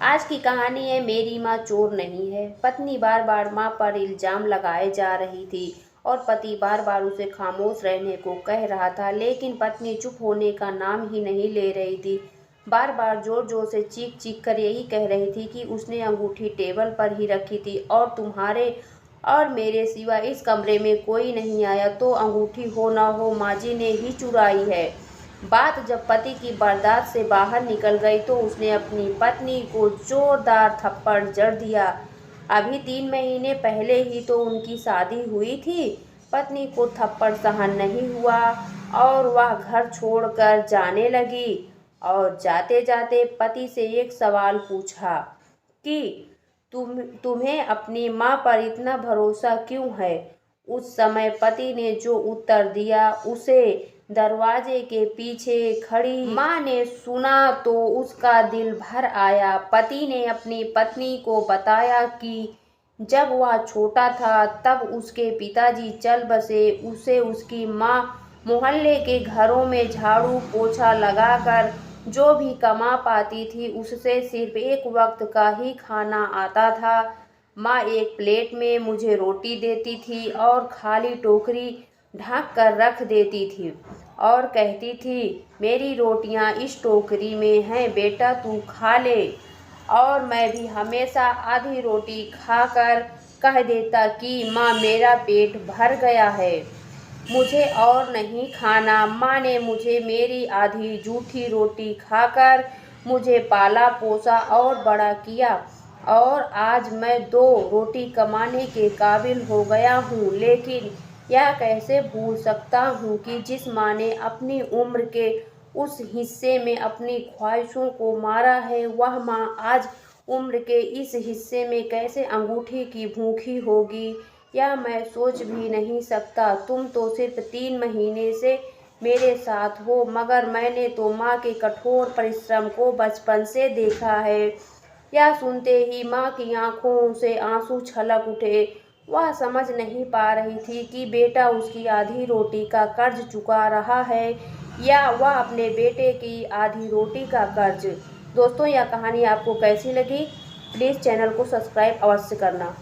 आज की कहानी है मेरी माँ चोर नहीं है। पत्नी बार बार माँ पर इल्जाम लगाए जा रही थी और पति बार बार उसे खामोश रहने को कह रहा था, लेकिन पत्नी चुप होने का नाम ही नहीं ले रही थी। बार बार जोर जोर से चीख चीख कर यही कह रही थी कि उसने अंगूठी टेबल पर ही रखी थी और तुम्हारे और मेरे सिवा इस कमरे में कोई नहीं आया, तो अंगूठी हो ना हो माँ जी ने ही चुराई है। बात जब पति की बर्दाश्त से बाहर निकल गई तो उसने अपनी पत्नी को जोरदार थप्पड़ जड़ दिया। अभी 3 महीने पहले ही तो उनकी शादी हुई थी। पत्नी को थप्पड़ सहन नहीं हुआ और वह घर छोड़कर जाने लगी और जाते जाते पति से एक सवाल पूछा कि तुम्हें अपनी माँ पर इतना भरोसा क्यों है। उस समय पति ने जो उत्तर दिया उसे दरवाजे के पीछे खड़ी माँ ने सुना तो उसका दिल भर आया। पति ने अपनी पत्नी को बताया कि जब वह छोटा था तब उसके पिताजी चल बसे। उसे उसकी माँ मोहल्ले के घरों में झाड़ू पोछा लगाकर जो भी कमा पाती थी उससे सिर्फ एक वक्त का ही खाना आता था। माँ एक प्लेट में मुझे रोटी देती थी और खाली टोकरी ढक कर रख देती थी और कहती थी मेरी रोटियां इस टोकरी में हैं बेटा, तू खा ले। और मैं भी हमेशा आधी रोटी खाकर कह देता कि माँ मेरा पेट भर गया है, मुझे और नहीं खाना। माँ ने मुझे मेरी आधी जूठी रोटी खाकर मुझे पाला पोसा और बड़ा किया और आज मैं 2 रोटी कमाने के काबिल हो गया हूँ। लेकिन यह कैसे भूल सकता हूँ कि जिस माँ ने अपनी उम्र के उस हिस्से में अपनी ख्वाहिशों को मारा है, वह माँ आज उम्र के इस हिस्से में कैसे अंगूठी की भूखी होगी, यह मैं सोच भी नहीं सकता। तुम तो सिर्फ 3 महीने से मेरे साथ हो, मगर मैंने तो माँ के कठोर परिश्रम को बचपन से देखा है। यह सुनते ही माँ की आंखों से आंसू छलक उठे। वह समझ नहीं पा रही थी कि बेटा उसकी आधी रोटी का कर्ज चुका रहा है या वह अपने बेटे की आधी रोटी का कर्ज। दोस्तों, यह कहानी आपको कैसी लगी? प्लीज़ चैनल को सब्सक्राइब अवश्य करना।